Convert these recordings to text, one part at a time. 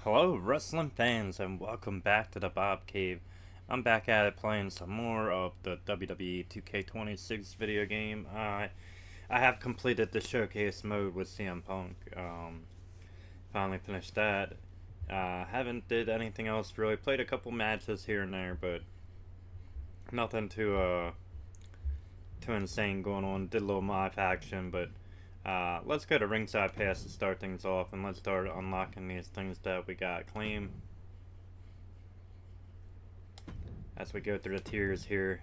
Hello, wrestling fans, and welcome back to the Bob Cave. I'm back at it playing some more of the WWE 2K26 video game. I have completed the showcase mode with CM Punk. Finally finished that. Haven't did anything else really. Played a couple matches here and there, but nothing too insane going on. Did a little live action, but let's go to ringside pass to start things off, and let's start unlocking these things that we got. Claim as we go through the tiers here.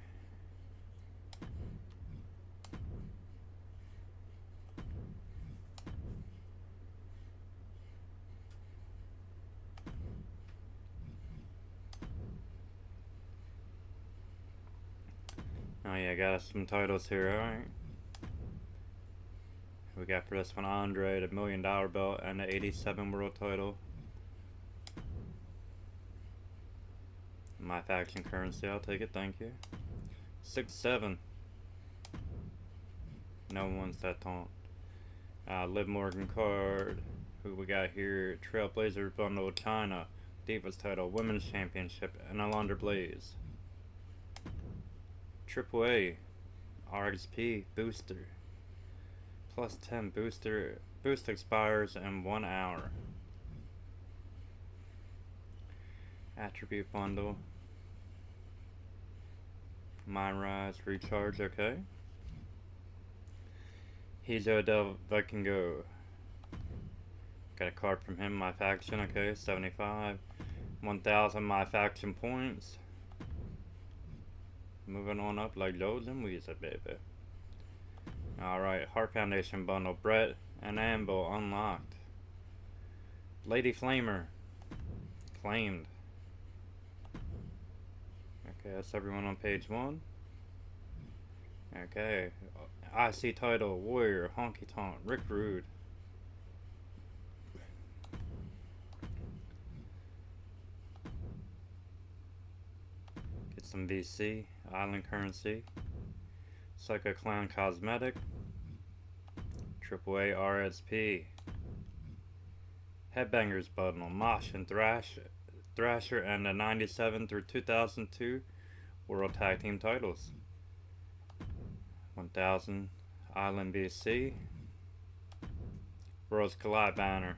Oh yeah, got us some titles here. Alright. We got for this one Andre, the $1,000,000 belt, and the 87 world title. My faction currency, I'll take it, thank you. 6-7. No one wants that taunt. Liv Morgan card. Who we got here? Trailblazer bundle, China. Divas title, Women's Championship, and Alundra Blaze. Triple A, RXP booster. Plus 10 booster. Boost expires in 1 hour. Attribute bundle. Mind Rise, recharge, okay. Hijo del Vikingo. Got a card from him, my faction, okay, 75. 1,000 my faction points. Moving on up like loads and Weezer, baby. Alright, Heart Foundation bundle, Brett and Anvil unlocked. Lady Flamer. Claimed. Okay, that's everyone on page 1. Okay. IC title, Warrior, Honky Tonk, Rick Rude. Get some VC, Island Currency. Psycho Clown Cosmetic. AAA RSP. Headbangers Bundle, Mosh and Thrasher, and the 97 through 2002 World Tag Team titles. 1000 Island BC. Worlds Collide banner.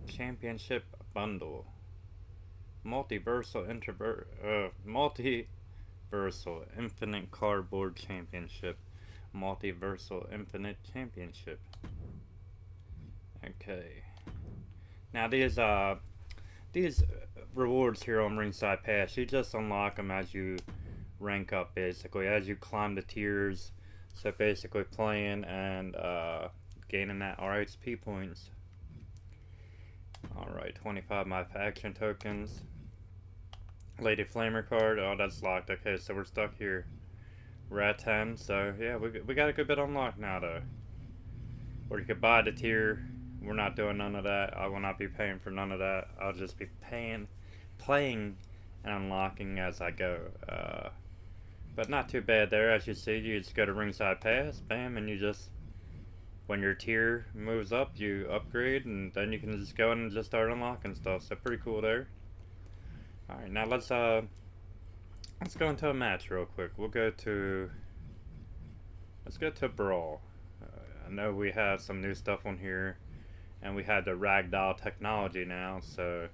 Championship Bundle. Multiversal Infinite Cardboard Championship. Multiversal Infinite Championship. Okay. Now these rewards here on Ringside Pass, you just unlock them as you rank up, basically, as you climb the tiers. So basically playing and gaining that RHP points. Alright, 25 my faction tokens. Lady Flamer card, oh that's locked, okay, so we're stuck here. We're at 10, so yeah, we got a good bit unlocked now though. Or you could buy the tier. We're not doing none of that. I will not be paying for none of that. I'll just be playing and unlocking as I go. But not too bad there. As you see, you just go to Ringside Pass, bam, and you just, when your tier moves up, you upgrade, and then you can just go in and just start unlocking stuff. So pretty cool there. Alright, now let's go into a match real quick. Let's go to Brawl. I know we have some new stuff on here, and we have the ragdoll technology now, so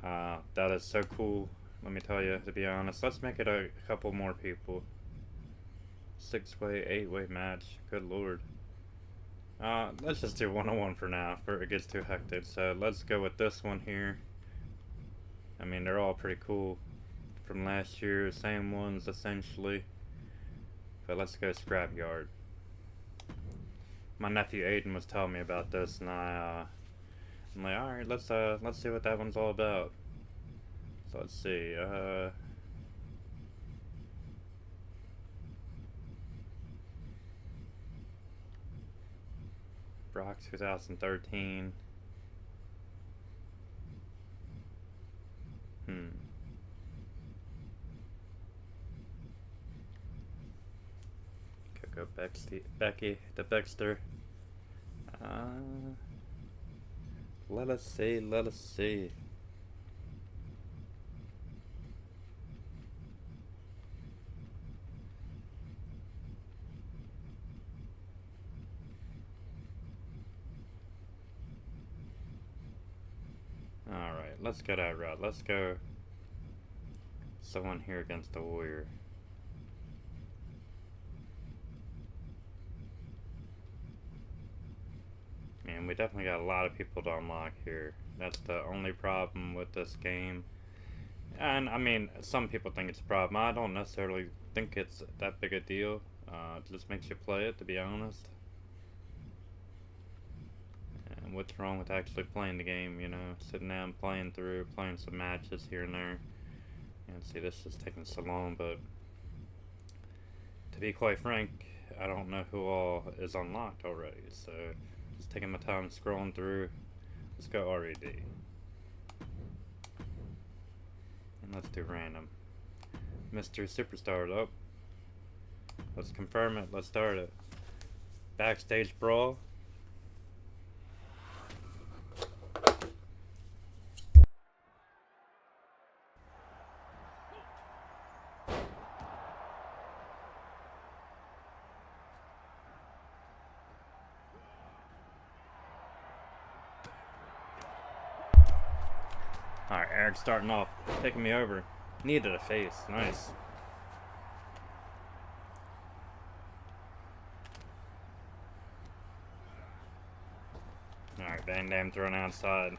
that is so cool, let me tell you, to be honest. Let's make it a couple more people. 6-way, 8-way match, good lord. Let's just do 1-on-1 for now, before it gets too hectic. So let's go with this one here. I mean, they're all pretty cool from last year, same ones essentially. But let's go Scrapyard. My nephew Aiden was telling me about this, and I'm like, alright, let's see what that one's all about. So let's see, Brock 2013. Coco Becky, the Baxter. Let us see, let us see. Alright, let's go that route. Let's go someone here against the warrior. Man, we definitely got a lot of people to unlock here. That's the only problem with this game. And, I mean, some people think it's a problem. I don't necessarily think it's that big a deal. It just makes you play it, to be honest. And what's wrong with actually playing the game, you know? Sitting down, playing through, playing some matches here and there. And see, this is taking so long, but to be quite frank, I don't know who all is unlocked already, so just taking my time scrolling through. Let's go RED. And let's do random. Mr. Superstar, up. Let's confirm it, let's start it. Backstage brawl. Alright, Eric starting off, taking me over. Needed a face, nice. Alright, Van Dam thrown outside.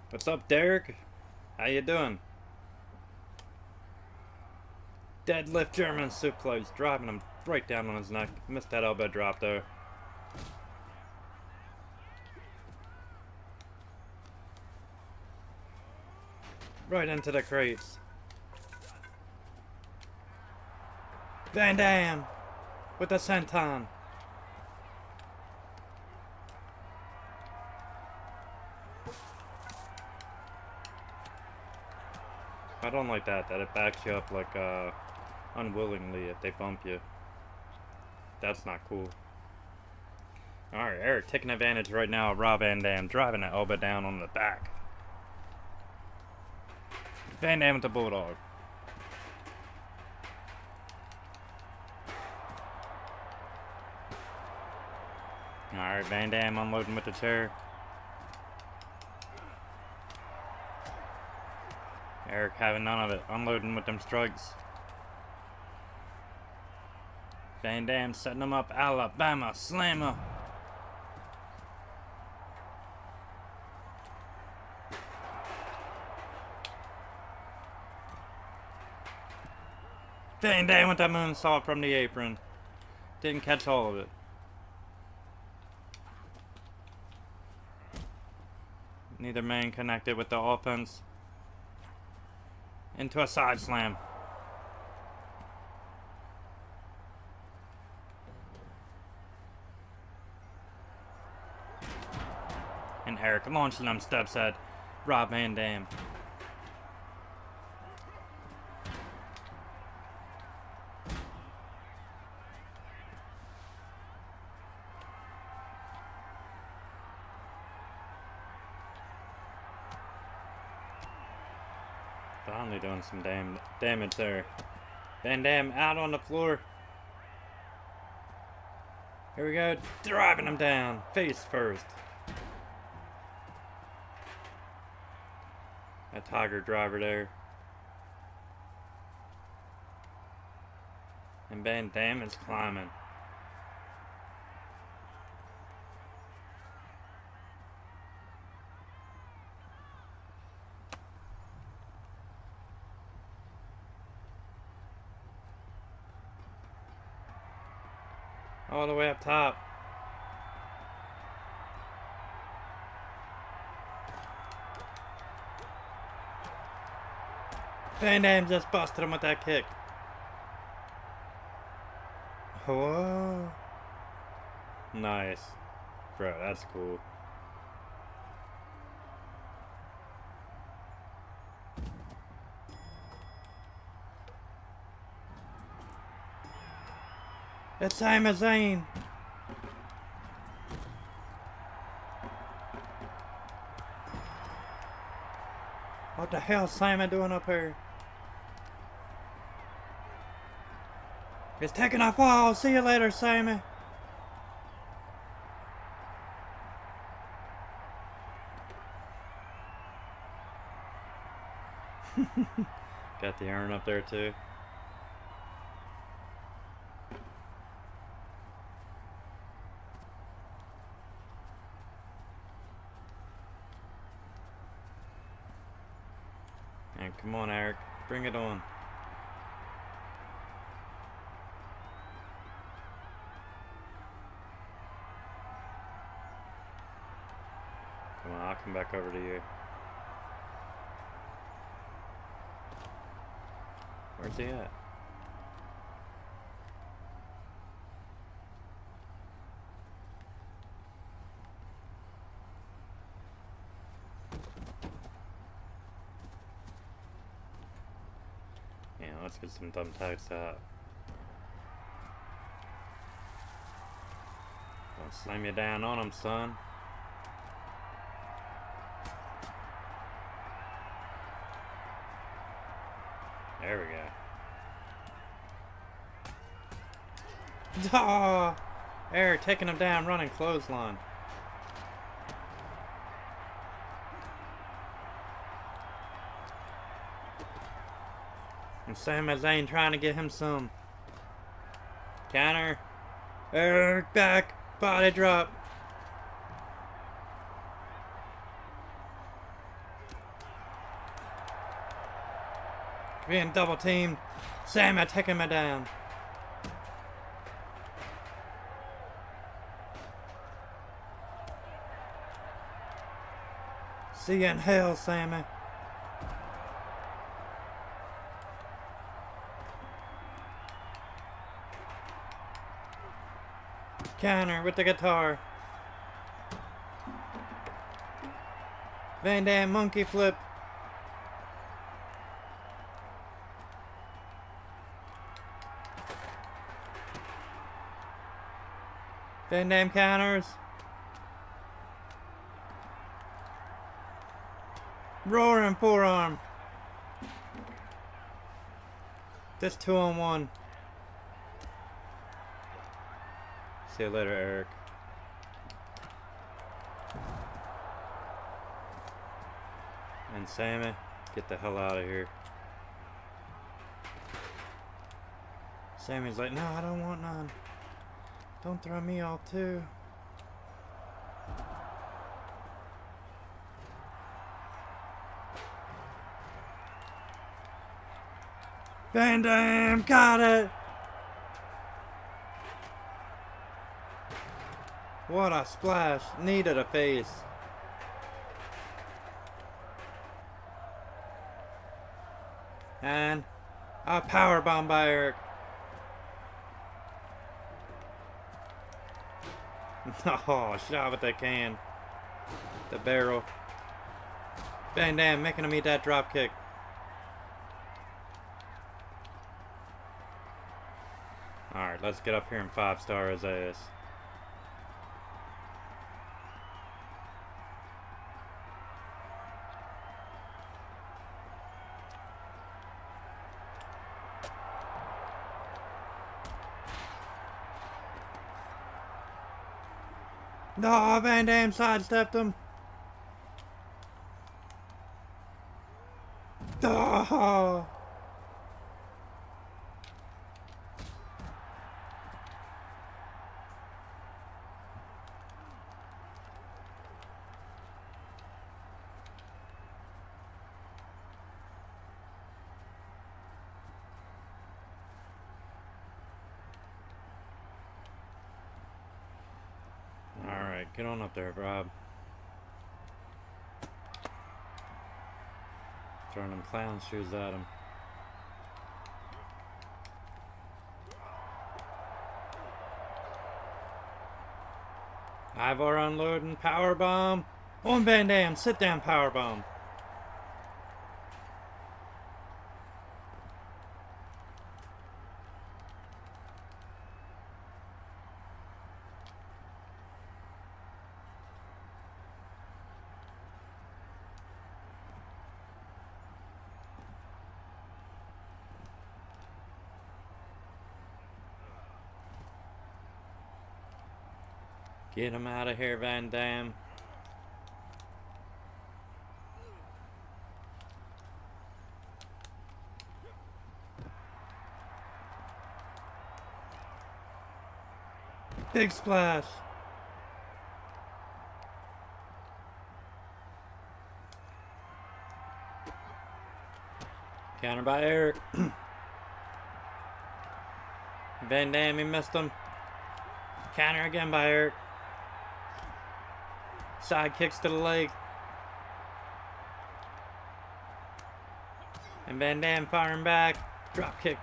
What's up, Derek? How you doing? Deadlift German suplex, driving him right down on his neck. Missed that elbow drop though. Right into the crates. Van Dam with the senton. I don't like that it backs you up like unwillingly if they bump you. That's not cool. Alright, Eric taking advantage right now of Rob Van Dam, driving that elbow down on the back. Van Dam with the Bulldog. Alright, Van Dam unloading with the chair. Eric having none of it, unloading with them strikes. Van Dam setting him up, Alabama Slammer. Van Dam with that moonsault from the apron. Didn't catch all of it. Neither man connected with the offense. Into a side slam. And Eric launching them steps at Rob Van Dam. Finally doing some damage there. Van Dam out on the floor. Here we go, driving him down, face first. A Tiger driver there. And Van Dam is climbing. All the way up top. Van Dam just busted him with that kick. Whoa. Nice. Bro, that's cool. It's Sami Zayn. What the hell is Simon doing up here? It's taking a fall. See you later, Simon. Got the urn up there too. And come on, Eric, bring it on. Come on, I'll come back over to you. Where's he at? Yeah, let's get some thumbtacks out. Don't slam you down on him, son. There we go. Oh, Eric taking him down, running clothesline. And Sami Zayn trying to get him some. Counter. Eric back. Body drop. Being double teamed. Sami taking me down. See you in hell, Sami. Counter with the guitar. Van Dam monkey flip. Van Dam counters. Roaring forearm. This 2-on-1. See you later, Eric. And Sami, get the hell out of here. Sami's like, no, I don't want none. Don't throw me off too. Van Dam got it. What a splash. Knee to the face. And a powerbomb by Eric. Oh, shot with that can. The barrel. Van Dam making him eat that drop kick. Alright, let's get up here and 5-star his ass. No, Van Dam sidestepped him. Oh. Alright, get on up there, Rob. Throwing them clown shoes at him. Ivar unloading, powerbomb. On Van Dam, sit down, powerbomb. Get him out of here, Van Damme. Big splash. Counter by Eric. Van Damme, he missed him. Counter again by Eric. Side kicks to the leg. And Van Damme firing back. Drop kick.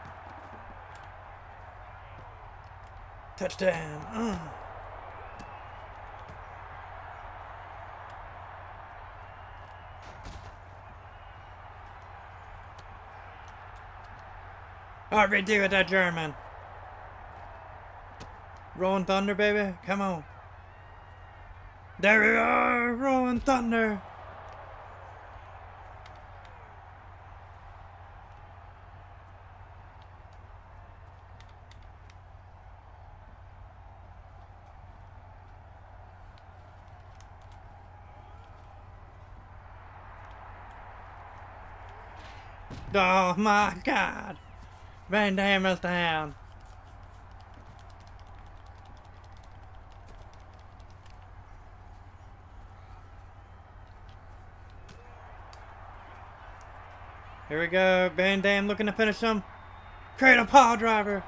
Touchdown. Alright, redo with that German. Rolling Thunder, baby. Come on. There we are. Rolling Thunder. Oh my God. Van Damme is down. Here we go. Van Damme looking to finish him. Cradle Paw Driver.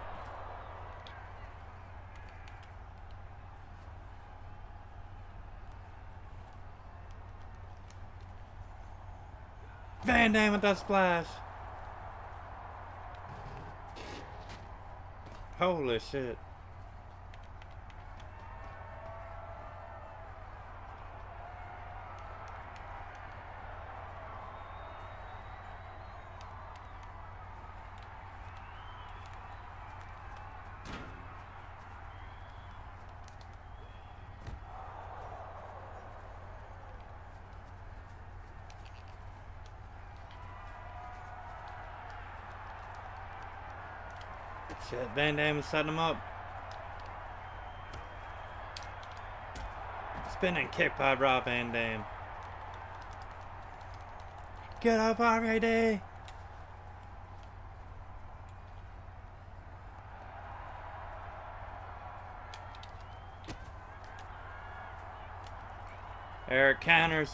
Van Damme with that splash. Holy shit. Shit, Van Damme is setting him up. Spinning kick by Rob Van Damme. Get up already! Eric counters.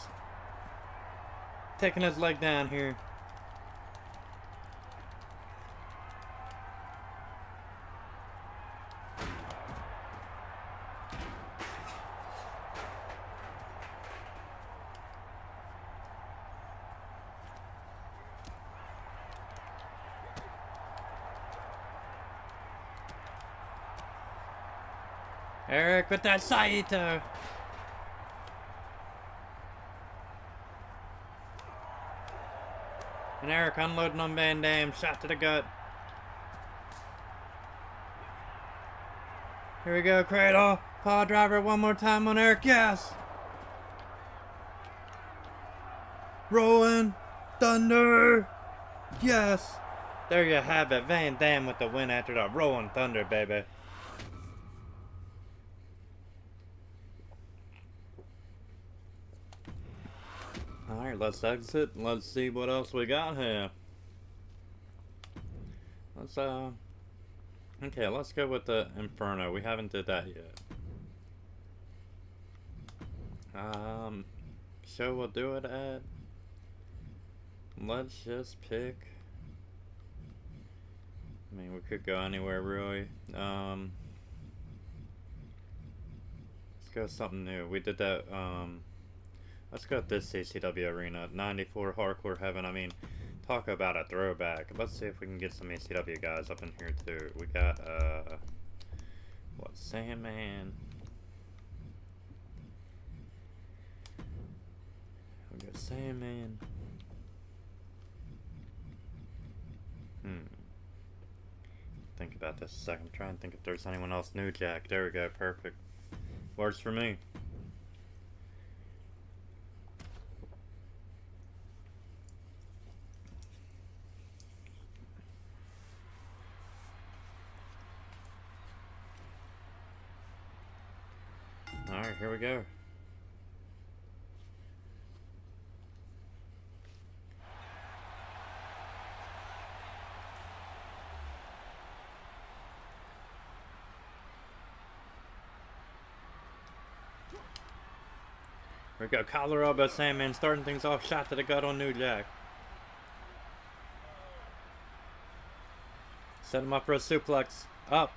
Taking his leg down here. Eric with that Saito. And Eric unloading on Van Damme. Shot to the gut. Here we go, Cradle. Paw Driver one more time on Eric. Yes. Rolling Thunder. Yes. There you have it. Van Damme with the win after the Rolling Thunder, baby. Alright, let's exit. Let's see what else we got here. Okay, let's go with the Inferno. We haven't did that yet. So we'll do it at... Let's just pick... I mean, we could go anywhere, really. Let's go something new. We did that, let's go with this ACW arena. 94 Hardcore Heaven. I mean, talk about a throwback. Let's see if we can get some ACW guys up in here, too. We got, what, Sandman. We got Sandman. Think about this a second. I'm trying to think if there's anyone else new. Jack. There we go. Perfect. Works for me. Alright, here we go. We got collar elbow Sandman starting things off. Shot to the gut on New Jack. Set him up for a suplex. Up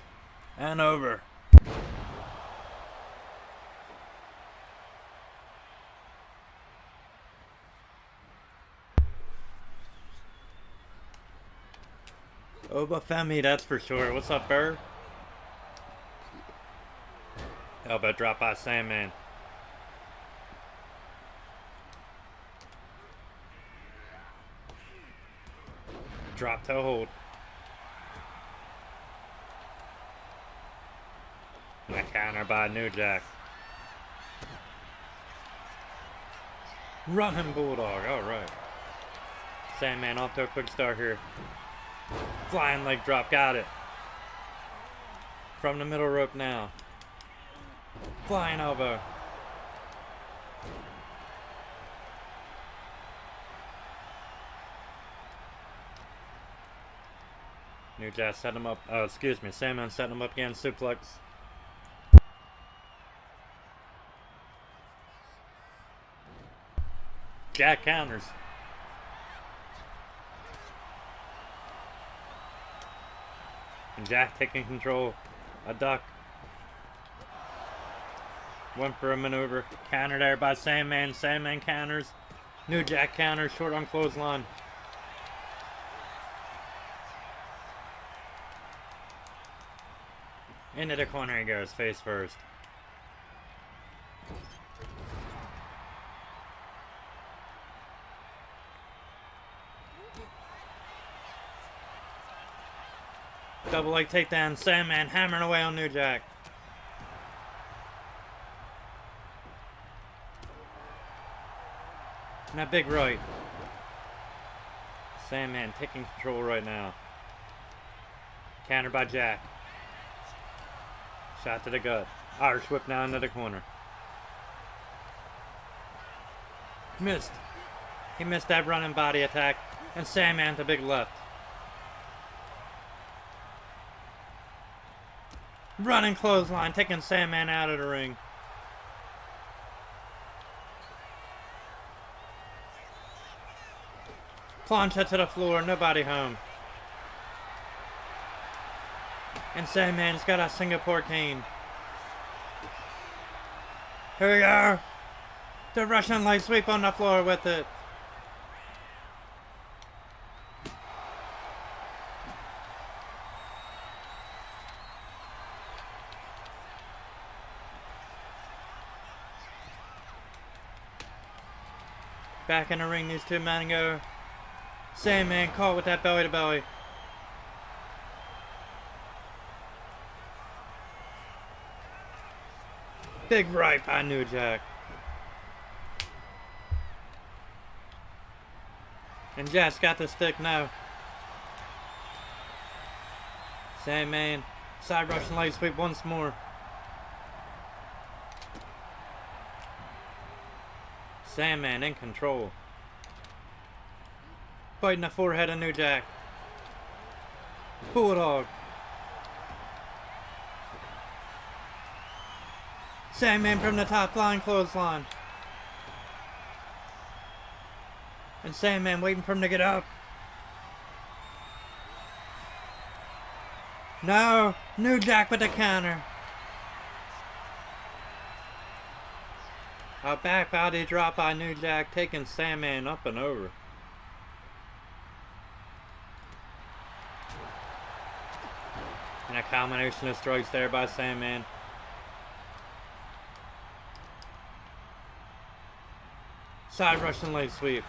and over. Obafemi, that's for sure. What's up, Burr? Elbow drop by Sandman. Drop toe hold. And a counter by New Jack. Running Bulldog, alright. Sandman off to a quick start here. Flying leg drop, got it. From the middle rope now. Flying elbow. New Jack set him up. Oh, excuse me. Sandman setting him up again. Suplex. Jack counters. And Jack taking control. A duck. Went for a maneuver. Countered there by Sandman. Sandman counters. New Jack counters. Short arm clothesline. Into the corner he goes, face first. Double leg takedown, Sandman hammering away on New Jack. And that big right. Sandman taking control right now. Countered by Jack. Shot to the gut. Irish whip now into the corner. Missed. He missed that running body attack. And Sandman to big left. Running clothesline, taking Sandman out of the ring. Plancha to the floor, nobody home. And Sandman's got a Singapore cane. Here we go. The Russian leg sweep on the floor with it. Back in the ring, these two men go. Sandman caught with that belly to belly. Big right by New Jack. And Jack's got the stick now. Sandman, side Russian leg sweep once more. Sandman in control. Biting the forehead of New Jack. Bulldog. Sandman from the top, flying clothesline. And Sandman waiting for him to get up. No, New Jack with the counter. A back body drop by New Jack, taking Sandman up and over. And a combination of strikes there by Sandman. Side Russian leg sweep.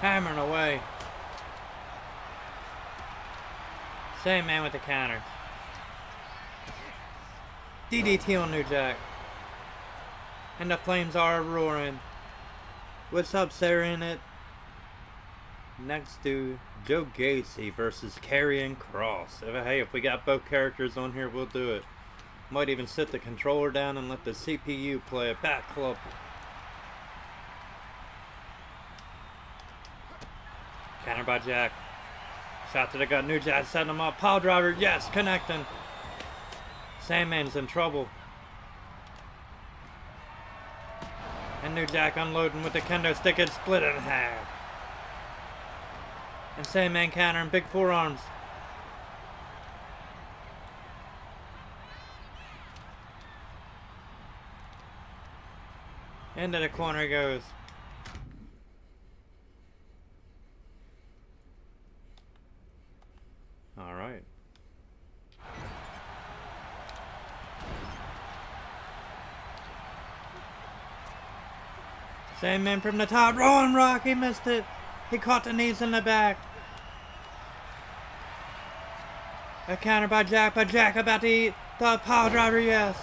Hammering away. Sandman with the counter. DDT on New Jack. And the flames are roaring. With Sub-Zero in it. Next to Joe Gacy versus Karrion Kross. Hey, if we got both characters on here, we'll do it. Might even sit the controller down and let the CPU play a back club. Counter by Jack. Shot to the gut. New Jack setting him up. Pile driver. Yes, connecting. Sandman's in trouble. And New Jack unloading with the kendo stick. It's split in half. And Sandman countering. Big forearms. Into the corner he goes. Alright. Sandman from the top. Rolling Rock. He missed it. He caught the knees in the back. A counter by Jack. But Jack about to eat the pile driver. Yes.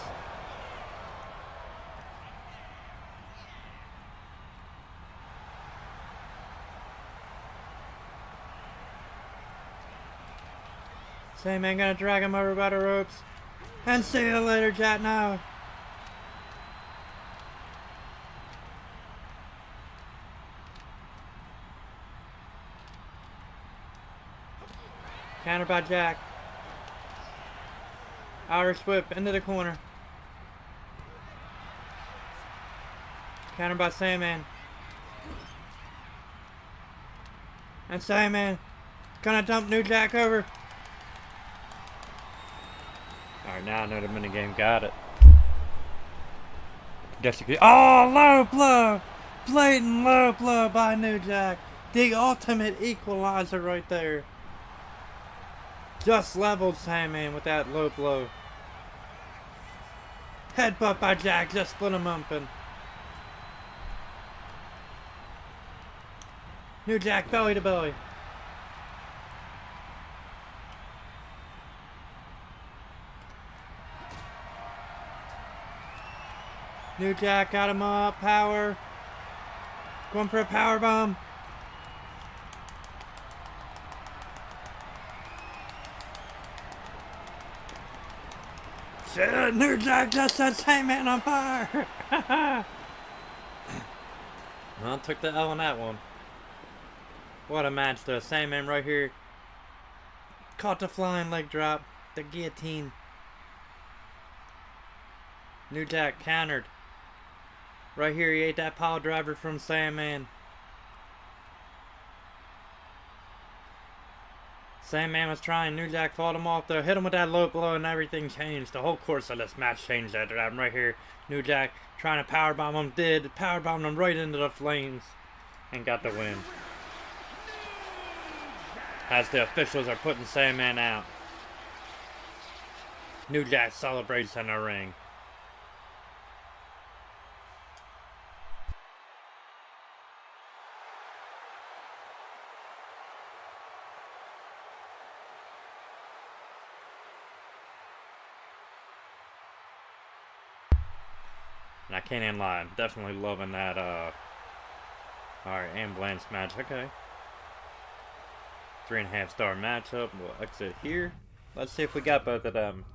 Sandman gonna drag him over by the ropes. And see you later, Jack, now. Counter by Jack. Irish whip into the corner. Counter by Sandman. And Sandman gonna dump New Jack over. Alright, now I know the minigame got it. Oh, low blow! Blatant low blow by New Jack. The ultimate equalizer right there. Just leveled Sandman with that low blow. Headbutt by Jack, just split him open. New Jack belly to belly. New Jack got him up. Power. Going for a power bomb. Shit, New Jack just set Sandman on fire. Well, took the L on that one. What a match though. Sandman right here. Caught the flying leg drop. The guillotine. New Jack countered. Right here, he ate that pile driver from Sandman. Sandman was trying. New Jack fought him off though. Hit him with that low blow and everything changed. The whole course of this match changed after that. Right here, New Jack trying to powerbomb him. Did. Powerbombed him right into the flames. And got the win. As the officials are putting Sandman out. New Jack celebrates in the ring. And I can't even lie, I'm definitely loving that, alright, ambulance match, okay. 3.5 star matchup, we'll exit here. Let's see if we got both of them.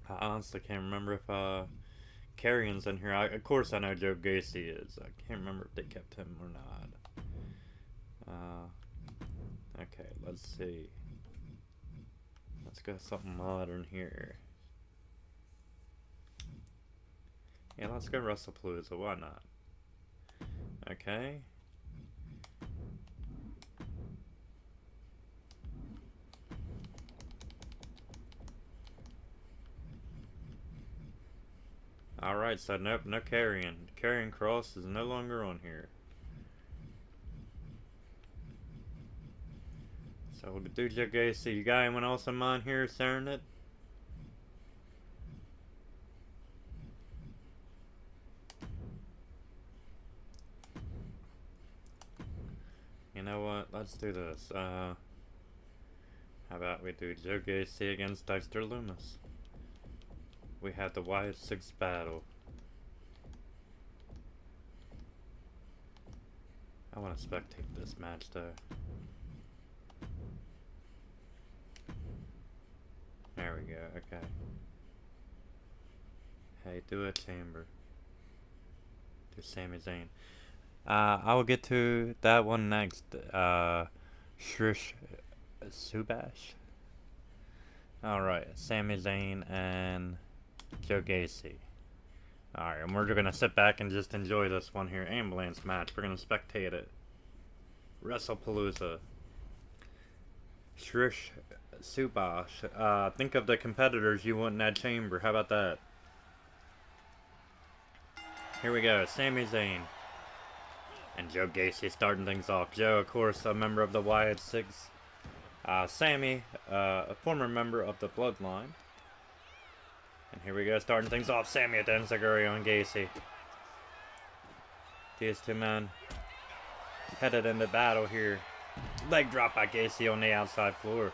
I honestly can't remember if, Karrion's in here. Of course I know Joe Gacy is. I can't remember if they kept him or not. Okay, let's see. Let's go something modern here. Yeah, let's go WrestlePalooza, why not? Okay. Alright, so nope, no Karrion. Karrion Kross is no longer on here. So we'll do Joe Gacy. You got anyone else in mind here, Serenit? You know what? Let's do this. How about we do Joe Gacy against Dexter Lumis? We have the Wyatt 6 battle. I want to spectate this match though. There we go, okay. Hey, do a chamber. Do Sami Zayn. I will get to that one next. Shrish Subash. Alright, Sami Zayn and Joe Gacy. Alright, and we're gonna sit back and just enjoy this one here. Ambulance match. We're gonna spectate it. WrestlePalooza. Shrish Subash. Think of the competitors you want in that chamber. How about that? Here we go. Sami Zayn and Joe Gacy starting things off. Joe, of course, a member of the Wyatt Six. Sami, a former member of the Bloodline. And here we go, starting things off. Sami at the Enziguri on Gacy. These two men headed into battle here. Leg drop by Gacy on the outside floor.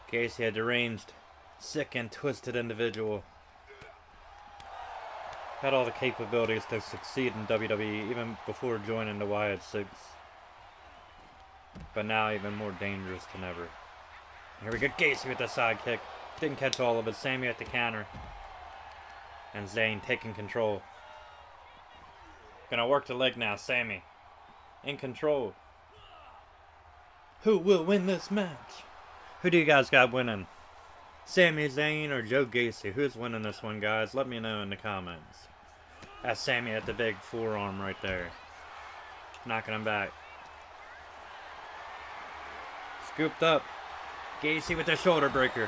Gacy, a deranged, sick, and twisted individual. Had all the capabilities to succeed in WWE even before joining the Wyatt Six. But now even more dangerous than ever. Here we go, Gacy with the side kick. Didn't catch all of it. Sami at the counter. And Zayn taking control. Gonna work the leg now. Sami in control. Who will win this match? Who do you guys got winning? Sami Zayn or Joe Gacy? Who's winning this one, guys? Let me know in the comments. That's Sami at the big forearm right there. Knocking him back. Scooped up. Gacy with the shoulder breaker.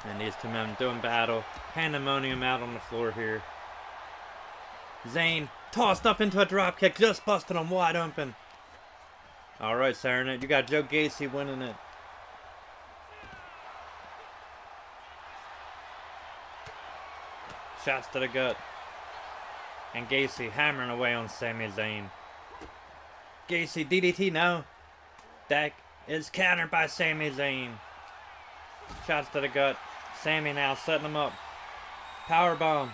And these two men doing battle. Pandemonium out on the floor here. Zayn tossed up into a dropkick, just busted him wide open. Alright, Serenade, you got Joe Gacy winning it. Shots to the gut. And Gacy hammering away on Sami Zayn. Gacy DDT now. That is countered by Sami Zayn. Shots to the gut. Sami now setting him up. Powerbomb.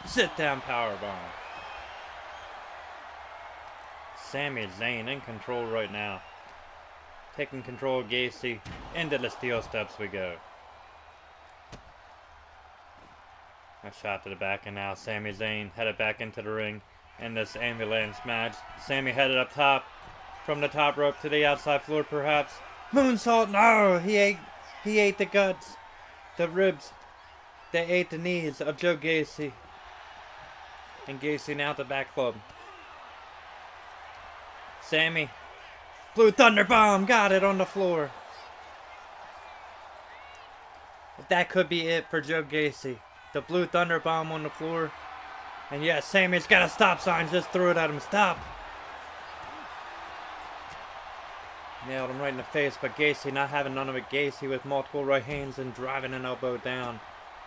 Sit down powerbomb. Sami Zayn in control right now. Taking control of Gacy. Into the steel steps we go. A shot to the back, and now Sami Zayn headed back into the ring in this ambulance match. Sami headed up top. From the top rope to the outside floor perhaps. Moonsault. No! He ate the guts. The ribs. They ate the knees of Joe Gacy. And Gacy now at the back club. Sami. Blue Thunder Bomb. Got it on the floor. That could be it for Joe Gacy. The Blue Thunder Bomb on the floor. And yes, Sami's got a stop sign. Just threw it at him. Stop. Nailed him right in the face, but Gacy not having none of it. Gacy with multiple right hands and driving an elbow down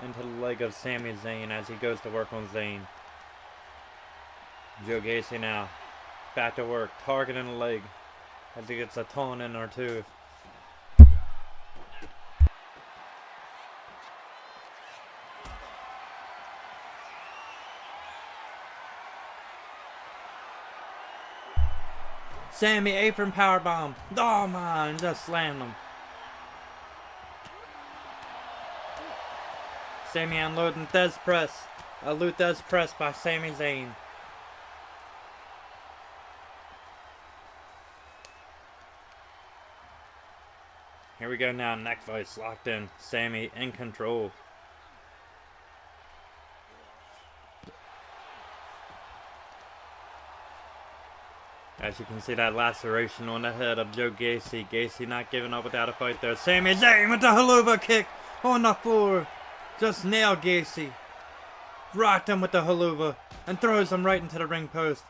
into the leg of Sami Zayn as he goes to work on Zayn. Joe Gacy now back to work, targeting the leg as he gets a taunt in or two. Sami apron powerbomb. Oh man, just slammed him. Sami unloading Thesz press. A Thesz press by Sami Zayn. Here we go now, neck vice locked in. Sami in control. As you can see, that laceration on the head of Joe Gacy. Gacy not giving up without a fight there. Sami Zayn with the haluva kick on the floor. Just nailed Gacy. Rocked him with the haluva and throws him right into the ring post.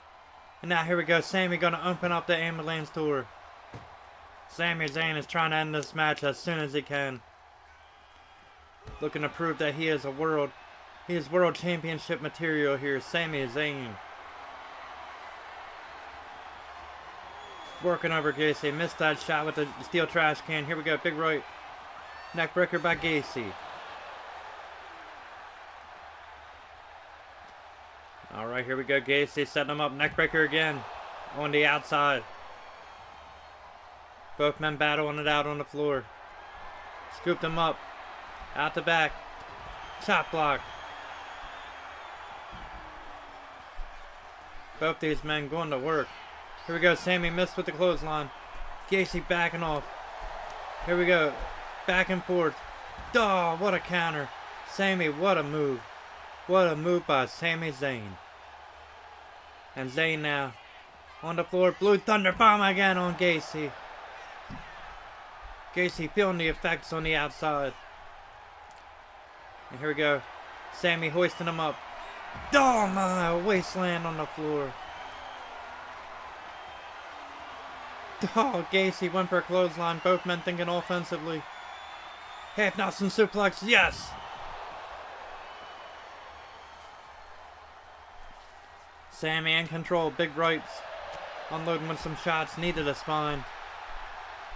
And now here we go. Sami gonna open up the ambulance door. Sami Zayn is trying to end this match as soon as he can. Looking to prove that he is world championship material here. Sami Zayn. Working over Gacy. Missed that shot with the steel trash can. Here we go. Big right. Neck breaker by Gacy. Alright, here we go. Gacy setting him up. Neck breaker again. On the outside. Both men battling it out on the floor. Scooped him up. Out the back. Chop block. Both these men going to work. Here we go. Sammy missed with the clothesline. Gacy backing off. Here we go. Back and forth. Oh, what a counter. Sammy, what a move. What a move by Sami Zayn. And Zayn now on the floor. Blue Thunder Bomb again on Gacy. Gacy feeling the effects on the outside. And here we go. Sammy hoisting him up. Oh my, wasteland on the floor. Oh, Gacy went for a clothesline. Both men thinking offensively. Half Nelson suplex, yes! Sammy in control, big rights. Unloading with some shots, needed a spine.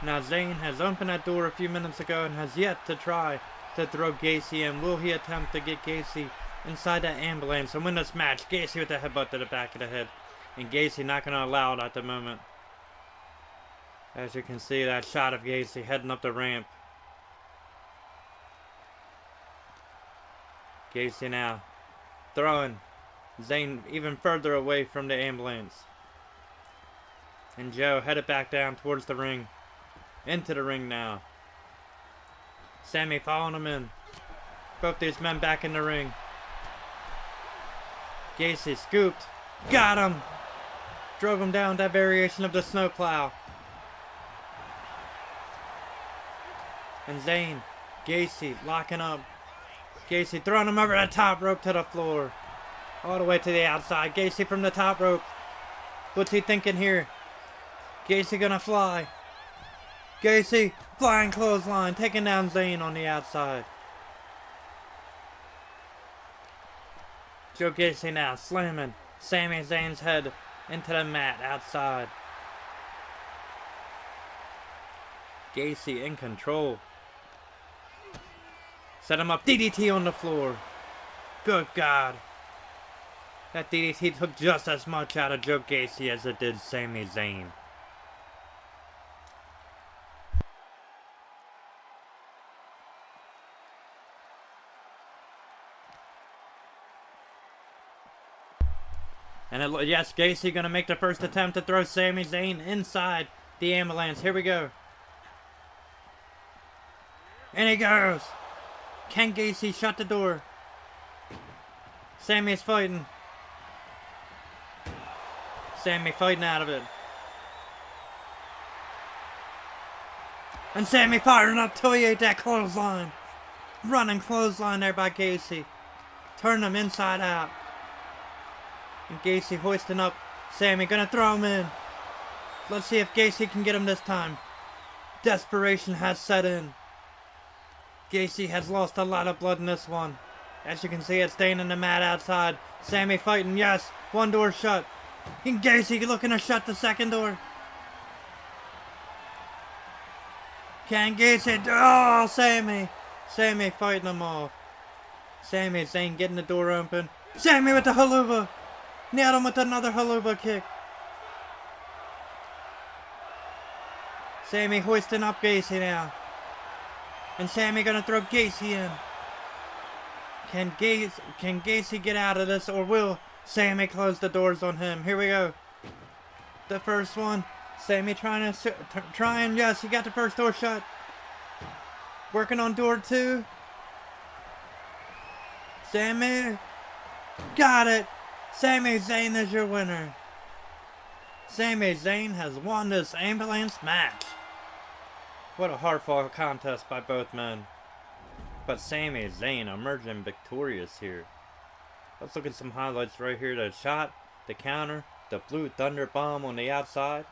Now Zayn has opened that door a few minutes ago and has yet to try to throw Gacy in. Will he attempt to get Gacy inside that ambulance and win this match? Gacy with the headbutt to the back of the head. And Gacy not going to allow it at the moment. As you can see, that shot of Gacy heading up the ramp. Gacy now throwing Zayn even further away from the ambulance. And Joe headed back down towards the ring. Into the ring now. Sammy following him in. Both these men back in the ring. Gacy scooped. Got him! Drove him down that variation of the snowplow. And Zayn, Gacy locking up. Gacy throwing him over the top rope to the floor. All the way to the outside. Gacy from the top rope. What's he thinking here? Gacy gonna fly. Gacy, flying clothesline, taking down Zayn on the outside. Joe Gacy now slamming Sami Zayn's head into the mat outside. Gacy in control. Set him up. DDT on the floor. Good God. That DDT took just as much out of Joe Gacy as it did Sami Zayn. And yes, Gacy gonna make the first attempt to throw Sami Zayn inside the ambulance. Here we go. And he goes. Can Gacy shut the door? Sammy's fighting. Sammy fighting out of it. And Sammy firing up till he ate that clothesline. Running clothesline there by Gacy. Turning him inside out. And Gacy hoisting up. Sammy gonna throw him in. Let's see if Gacy can get him this time. Desperation has set in. Gacy has lost a lot of blood in this one. As you can see, it's staying in the mat outside. Sammy fighting, yes. One door shut. And Gacy looking to shut the second door. Can Gacy? Oh, Sammy. Sammy fighting him off. Sami Zayn getting the door open. Sammy with the haluva. Nailed him with another haluva kick. Sammy hoisting up Gacy now. And Sammy gonna throw Gacy in. Can Gacy get out of this, or will Sammy close the doors on him? Here we go. The first one. Sammy trying, yes, he got the first door shut. Working on door 2. Sammy. Got it. Sami Zayn is your winner. Sami Zayn has won this ambulance match. What a hard-fought contest by both men. But Sami Zayn emerging victorious here. Let's look at some highlights right here. The shot, the counter, the Blue Thunder Bomb on the outside.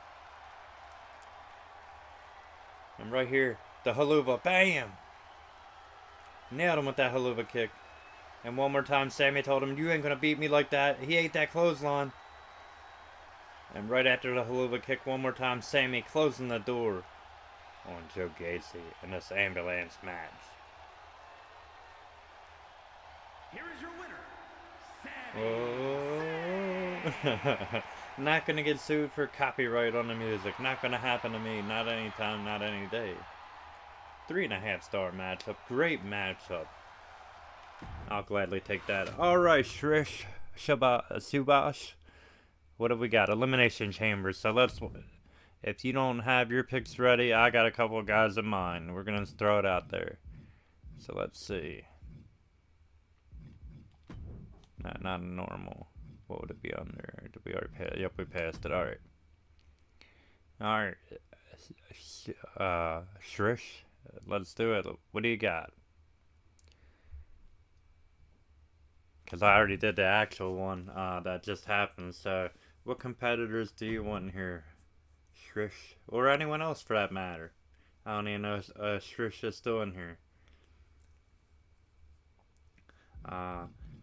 And right here, the haluva. Bam! Nailed him with that haluva kick. And one more time, Sammy told him, you ain't gonna beat me like that. He ate that clothesline. And right after the Helluva Kick one more time, Sammy closing the door on Joe Gacy in this ambulance match. Here is your winner, Sammy. Oh. Not gonna get sued for copyright on the music. Not gonna happen to me. Not anytime, not any day. 3.5 star matchup. Great matchup. I'll gladly take that. Alright, Shrish Subash. What have we got? Elimination Chambers. So let's... If you don't have your picks ready, I got a couple of guys in mind. We're gonna throw it out there. So let's see. Not normal. What would it be under? Did we already pass? Yep, we passed it. Alright. Alright. Shrish. Let's do it. What do you got? Because I already did the actual one that just happened. So, what competitors do you want here? Shrish. Or anyone else for that matter. I don't even know if Shrish is still in here.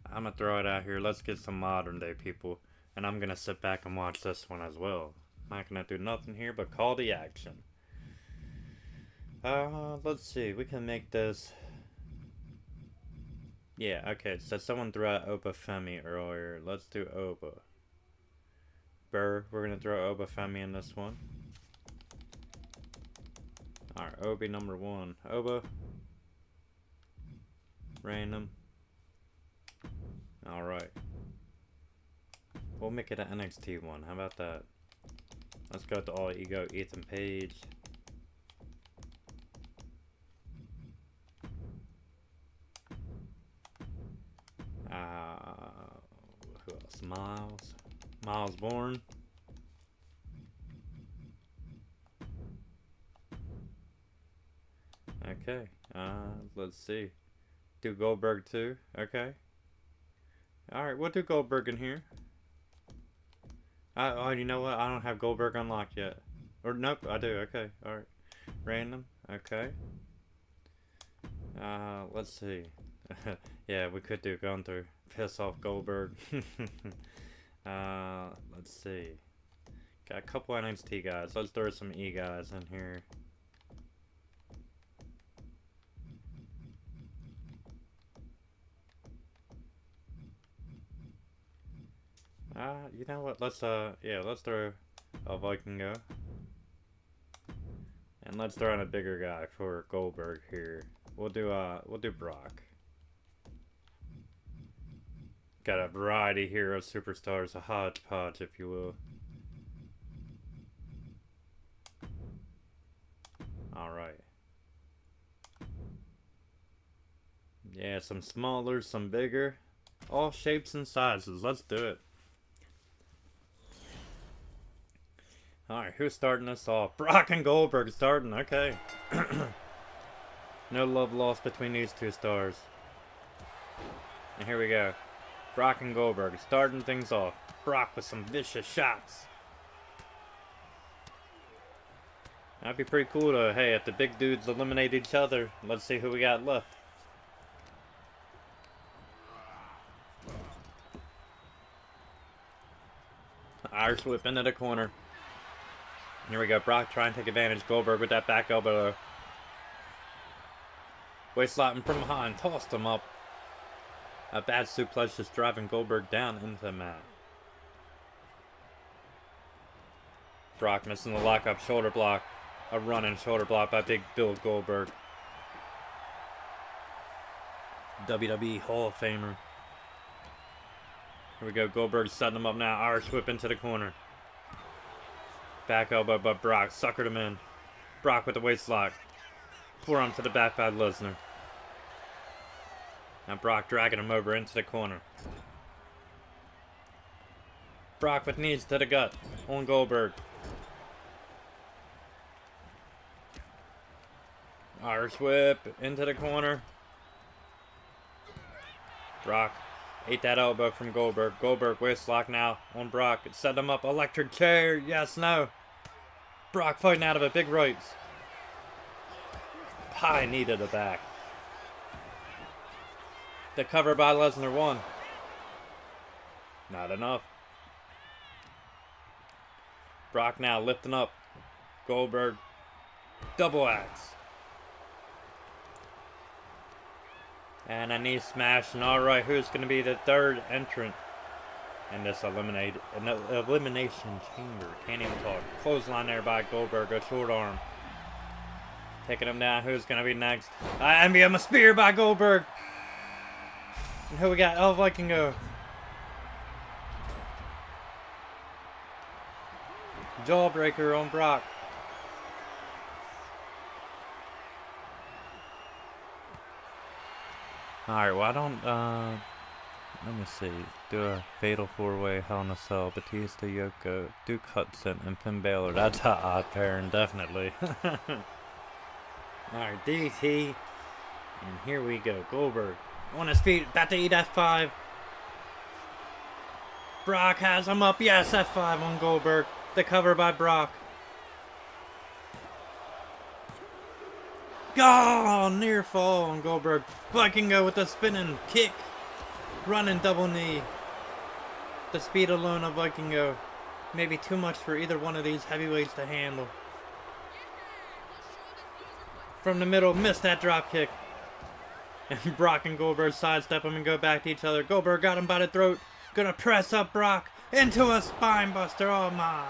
I'm going to throw it out here. Let's get some modern day people. And I'm going to sit back and watch this one as well. I'm not going to do nothing here but call the action. Let's see. We can make this... Yeah, okay. So someone threw out Oba Femi earlier. Let's do Oba. Burr. We're going to throw Oba Femi in this one. Alright, Obi number 1. Oba. Random. Alright. We'll make it an NXT one. How about that? Let's go to All Ego, Ethan Page. Who else? Miles Bourne. Okay. Let's see. Do Goldberg too. Okay. Alright, we'll do Goldberg in here. Oh, you know what? I don't have Goldberg unlocked yet. Or, nope, I do. Okay, alright. Random. Okay. Let's see. Yeah, we could do Gunther. Piss off Goldberg. Let's see. Got a couple NXT guys. Let's throw some E guys in here. You know what? Let's throw a Vikingo. And let's throw in a bigger guy for Goldberg here. We'll do Brock. Got a variety here of superstars, a hodgepodge, if you will. Alright. Yeah, some smaller, some bigger. All shapes and sizes. Let's do it. Alright, who's starting this off? Brock and Goldberg starting. Okay. No love lost between these two stars. And here we go. Brock and Goldberg starting things off. Brock with some vicious shots. That'd be pretty cool to, hey, if the big dudes eliminate each other, let's see who we got left. Irish whip into the corner. Here we go. Brock trying to take advantage. Goldberg with that back elbow. Waist slapping from behind. Tossed him up. A bad suplex just driving Goldberg down into the mat. Brock missing the lockup shoulder block. A running shoulder block by Big Bill Goldberg. WWE Hall of Famer. Here we go. Goldberg setting him up now. Irish whip into the corner. Back elbow by Brock. Suckered him in. Brock with the waist lock. Forearm to the back by Lesnar. Now Brock dragging him over into the corner. Brock with knees to the gut on Goldberg. Irish whip into the corner. Brock ate that elbow from Goldberg. Goldberg waist lock now on Brock. Set him up. Electric chair. Yes, no. Brock fighting out of it. Big rights. High knee to the back. The cover by Lesnar 1. Not enough. Brock now lifting up. Goldberg. Double axe. And a knee smash. And alright, who's going to be the third entrant in this elimination chamber? Can't even talk. Clothesline there by Goldberg. A short arm. Taking him down. Who's going to be next? I envy him. A spear by Goldberg. And who we got? Oh, Vikingo. Jawbreaker on Brock. Alright, well I don't, let me see. Do a Fatal 4-Way Hell in a Cell, Batista, Yoko, Duke Hudson, and Finn Balor. That's an odd pairing, definitely. Alright, DT. And here we go. Goldberg on his feet, about to eat F5. Brock has him up. Yes, F5 on Goldberg. The cover by Brock. Oh, near fall on Goldberg. Vikingo with the spinning kick. Running double knee. The speed alone of Vikingo. Maybe too much for either one of these heavyweights to handle. From the middle, missed that drop kick. And Brock and Goldberg sidestep him and go back to each other. Goldberg got him by the throat. Gonna press up Brock into a spine buster. Oh my.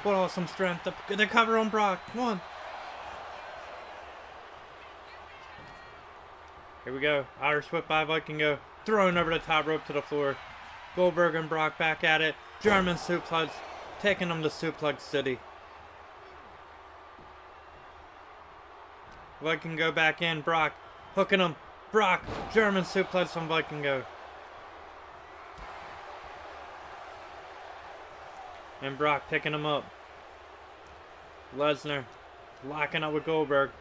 What awesome strength. The cover on Brock. One. Here we go. Irish whip by Vikingo. Thrown over the top rope to the floor. Goldberg and Brock back at it. German suplex. Taking them to Suplex City. Vikingo back in. Brock hooking him. Brock. German suplex on Vikingo. And Brock picking him up. Lesnar locking up with Goldberg.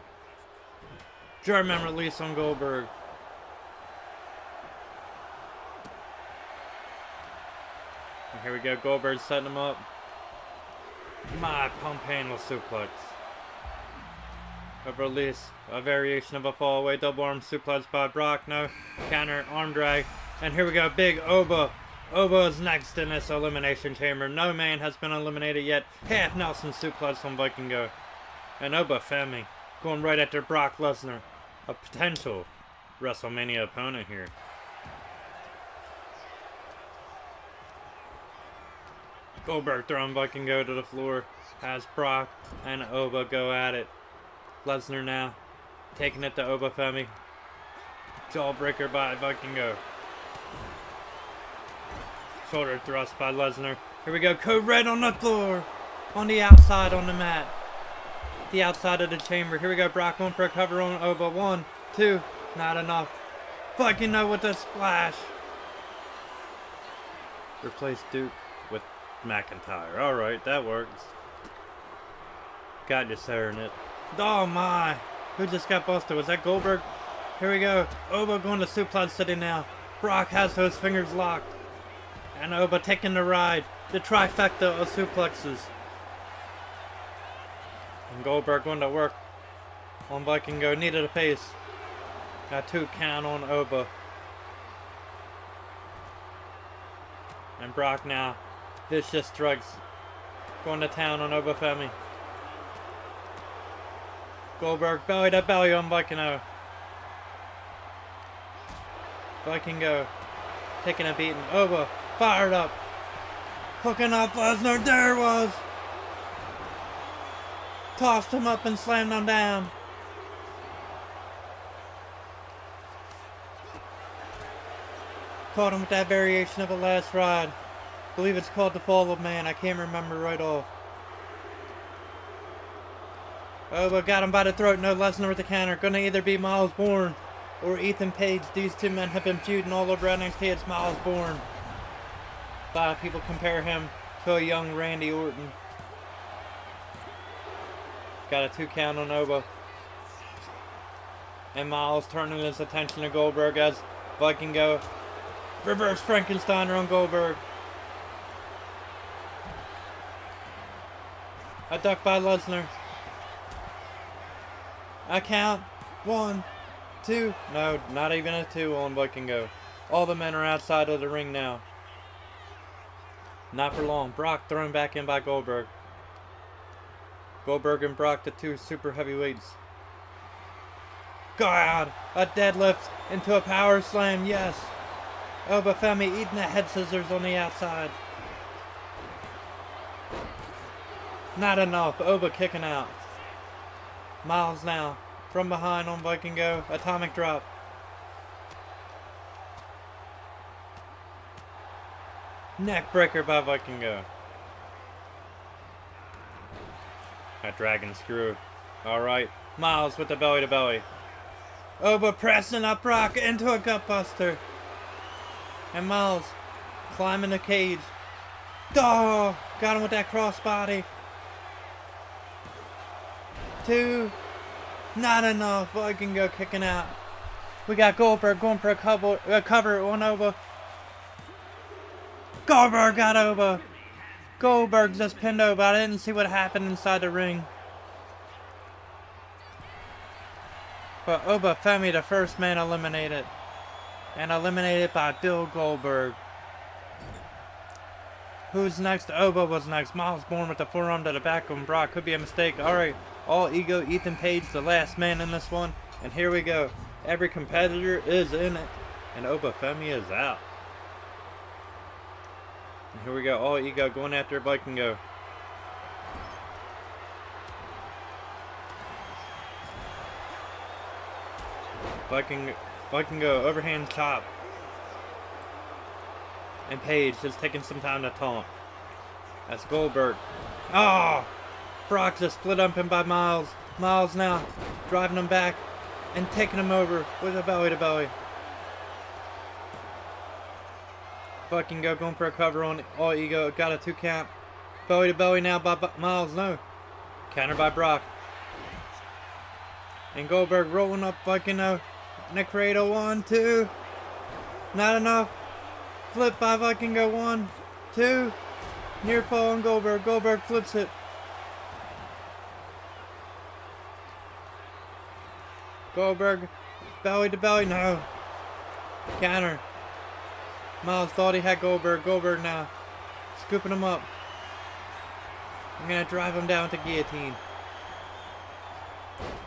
German release on Goldberg. And here we go. Goldberg setting him up. My pump handle suplex. A release. A variation of a fall away double arm suplex by Brock. No. Counter arm drag. And here we go. Big Oba. Oba is next in this elimination chamber. No man has been eliminated yet. Half Nelson suplex on Vikingo. And Oba Femi going right after Brock Lesnar. A potential WrestleMania opponent here. Goldberg throwing Vikingo to the floor. Has Brock and Oba go at it. Lesnar now taking it to Oba Femi. Jawbreaker by Vikingo. Shoulder thrust by Lesnar. Here we go. Code Red on the floor. On the outside on the mat. The outside of the chamber. Here we go. Brock going for a cover on Oba. 1, 2. Not enough. Vikingo with a splash. Replace Duke with McIntyre. Alright, that works. Got you saying it. Oh my. Who just got busted? Was that Goldberg? Here we go. Oba going to Suplex City now. Brock has those fingers locked. And Oba taking the ride. The trifecta of suplexes. And Goldberg going to work on Vikingo. Needed a face. Got 2 count on Oba. And Brock now. Vicious strikes. Going to town on Oba Femi. Goldberg belly to belly on Vikingo. Vikingo taking a beating. Oba fired up. Hooking up Lesnar. There it was. Tossed him up and slammed him down. Caught him with that variation of a last ride. I believe it's called the Fall of Man. I can't remember right off. Oba got him by the throat. No, Lesnar with the counter. Gonna either be Miles Bourne or Ethan Page. These two men have been feuding all over NXT. It's Miles Bourne. A lot of people compare him to a young Randy Orton. Got a 2 count on Oba. And Miles turning his attention to Goldberg as Vikingo reverse Frankensteiner on Goldberg. A duck by Lesnar. A count. 1, 2. No, not even a 2 on Vikingo. All the men are outside of the ring now. Not for long. Brock thrown back in by Goldberg. Goldberg and Brock, the two super heavyweights. God! A deadlift into a power slam, yes! Obafemi eating the head scissors on the outside. Not enough. Oba kicking out. Miles now. From behind on Vikingo. Atomic drop. Neck breaker by Vikingo. A dragon screw. Alright. Miles with the belly to belly. Oba pressing up Brock into a gut buster. And Miles climbing the cage. Oh! Got him with that crossbody. 2. Not enough. Vikingo kicking out. We got Goldberg going for a cover on Oba. Goldberg got Oba. Goldberg just pinned Oba. I didn't see what happened inside the ring. But Obafemi, the first man eliminated. And eliminated by Bill Goldberg. Who's next? Oba was next. Miles Bourne with the forearm to the back of Brock. Could be a mistake. Alright. All Ego, Ethan Page, the last man in this one. And here we go. Every competitor is in it. And Obafemi is out. And here we go. All Ego going after Vikingo. Vikingo overhand chop. And Page just taking some time to taunt. That's Goldberg. Oh! Brock just split up him by Miles. Miles now driving him back and taking him over with a belly to belly. Vikingo going for a cover on All Ego. Got a 2 count. Belly to belly now by Miles. No. Counter by Brock. And Goldberg rolling up Vikingo. Necredo 1, 2. Not enough. Flip by Vikingo 1, 2. Near fall on Goldberg. Goldberg flips it. Goldberg. Belly to belly. No. Counter. Miles thought he had Goldberg. Goldberg now. Scooping him up. I'm going to drive him down to guillotine.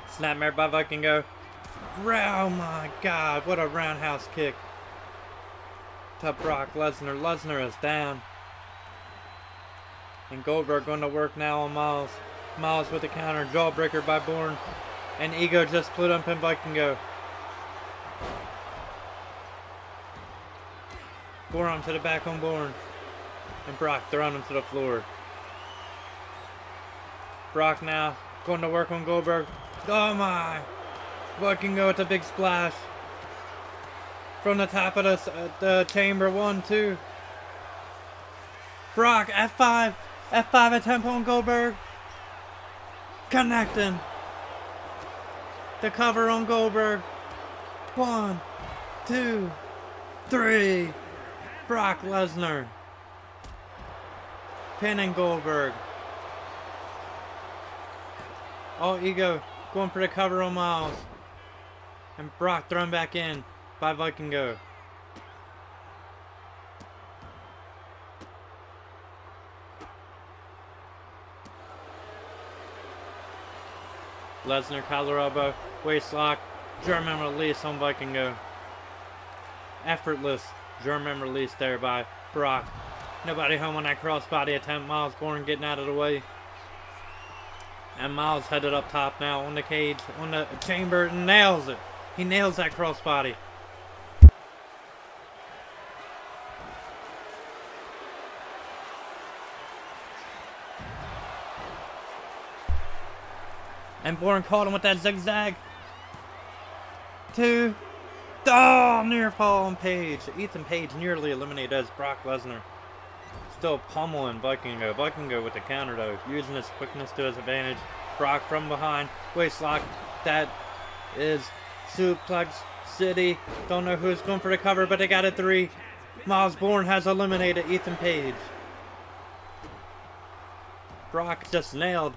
Snapmare by Vikingo. Oh my God. What a roundhouse kick. To Brock Lesnar. Lesnar is down. And Goldberg going to work now on Miles. Miles with the counter. Jawbreaker by Bourne. And Ego just split up and Vikingo. Forearm to the back on Bourne. And Brock throwing him to the floor. Brock now going to work on Goldberg. Oh my! Vikingo with a big splash. From the top of the chamber. 1, 2. Brock, F5. F5 attempt on Goldberg. Connecting. The cover on Goldberg. 1, 2, 3. Brock Lesnar. Pinning Goldberg. All Ego going for the cover on Miles. And Brock thrown back in by Vikingo. Lesnar collar elbow, waist lock, German release on Vikingo. Effortless German release there by Brock. Nobody home on that crossbody attempt. Miles Bourne getting out of the way. And Miles headed up top now on the cage, on the chamber, and nails it. He nails that crossbody. And Bourne caught him with that zigzag. 2. Oh, near fall on Page. Ethan Page nearly eliminated as Brock Lesnar. Still pummeling Vikingo. Vikingo with the counter though, using his quickness to his advantage. Brock from behind, waist lock. That is Suplex City. Don't know who's going for the cover, but they got a 3. Miles Bourne has eliminated Ethan Page. Brock just nailed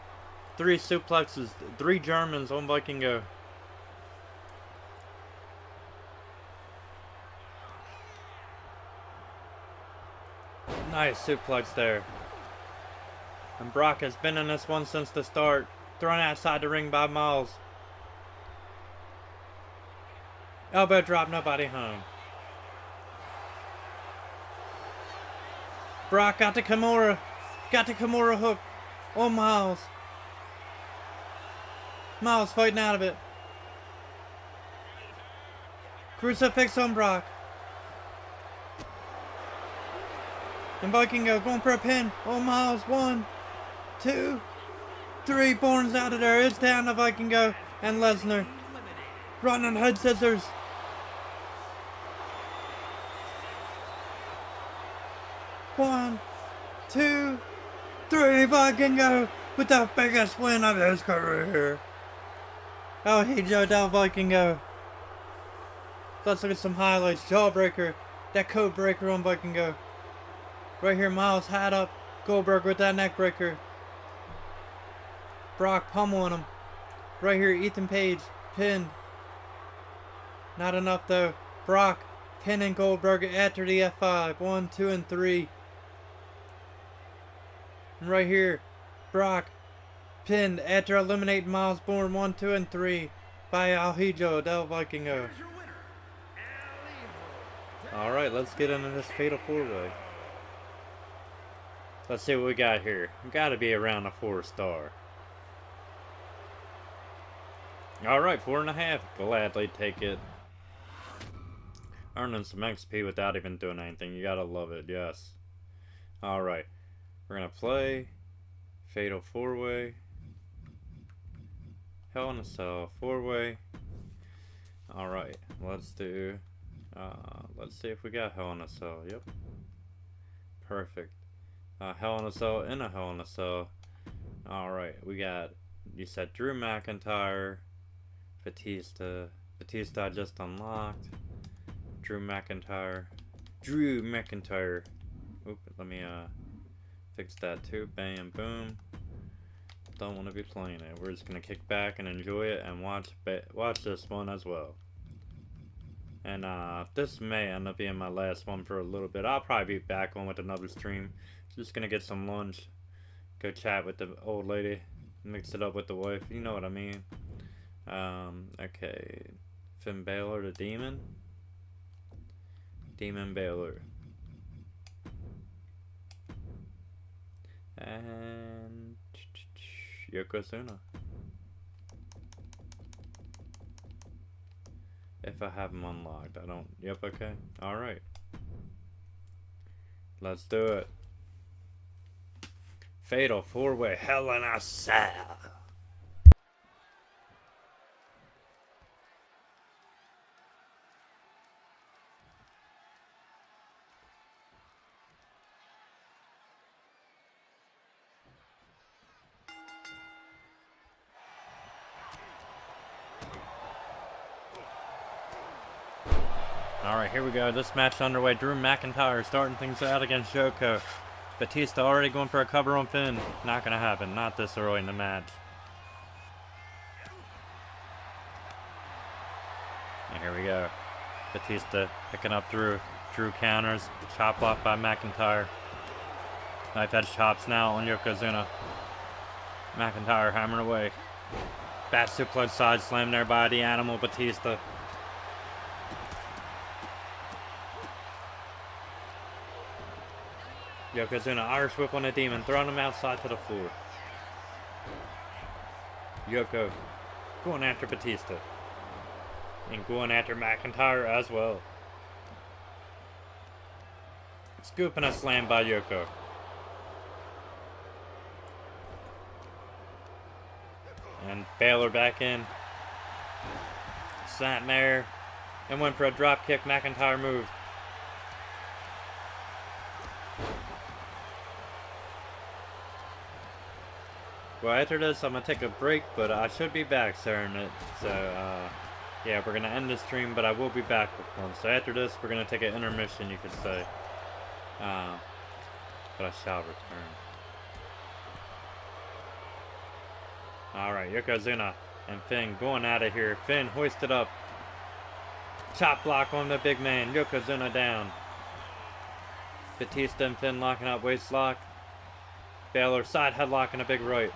3 suplexes, 3 Germans on Vikingo. Nice suplex there. And Brock has been in this one since the start. Thrown outside the ring by Miles. Elbow drop, nobody home. Brock got the Kimura. Got the Kimura hook on Miles. Miles fighting out of it. Crucifix on Brock. And Vikingo going for a pin. Oh, Miles. 1, 2, 3. Bourne's out of there. It's down to Vikingo and Lesnar. Running head scissors. One, 2, 3. Vikingo with the biggest win of his career. Oh, hey, Joe Del Vikingo. Let's look at some highlights. Jawbreaker. That code breaker on Vikingo. Right here, Miles hat up. Goldberg with that neck breaker. Brock pummeling him. Right here, Ethan Page. Pinned. Not enough though. Brock pinning Goldberg after the F5. 1, 2, and 3. And right here, Brock pinned after eliminating Miles Bourne. 1, 2, and 3 by El Hijo del Vikingo. Alright, let's get into this Fatal 4-Way. Let's see what we got here. We gotta be around a 4-star. Alright, 4.5. Gladly take it. Earning some XP without even doing anything. You gotta love it, yes. Alright. We're gonna play Fatal 4-Way. Hell in a Cell 4-Way. Alright, let's do... let's see if we got Hell in a Cell. Yep. Perfect. Hell in a Cell in a Hell in a Cell. Alright, we got, you said Drew McIntyre, Batista. Batista I just unlocked. Drew McIntyre. Oop, let me fix that too. Bam, boom. Don't want to be playing it. We're just gonna kick back and enjoy it and watch this one as well. And this may end up being my last one for a little bit. I'll probably be back on with another stream. Just gonna get some lunch, go chat with the old lady, mix it up with the wife. You know what I mean. Okay, Finn Balor, the Demon. Demon Balor. And Yokozuna. If I have them unlocked, I don't. Yep, okay. Alright. Let's do it. Fatal 4-Way, Hell in a Cell. Alright, here we go. This match underway. Drew McIntyre starting things out against Joko. Batista already going for a cover on Finn. Not gonna happen. Not this early in the match. And here we go. Batista picking up Drew. Drew counters. Chop block by McIntyre. Knife edge chops now on Yokozuna. McIntyre hammering away. Bat suplex side slam there by the Animal Batista. Yokozuna Irish whip on the Demon, throwing him outside to the floor. Yoko going after Batista. And going after McIntyre as well. Scooping a slam by Yoko. And Balor back in. Snapmare. And went for a drop kick. McIntyre moved. Well, after this, I'm going to take a break, but I should be back during it. So, yeah, we're going to end the stream, but I will be back with one. So after this, we're going to take an intermission, you could say. But I shall return. Alright, Yokozuna and Finn going out of here. Finn hoisted up. Chop block on the big man. Yokozuna down. Batista and Finn locking up waist lock. Baylor side headlock and a big right.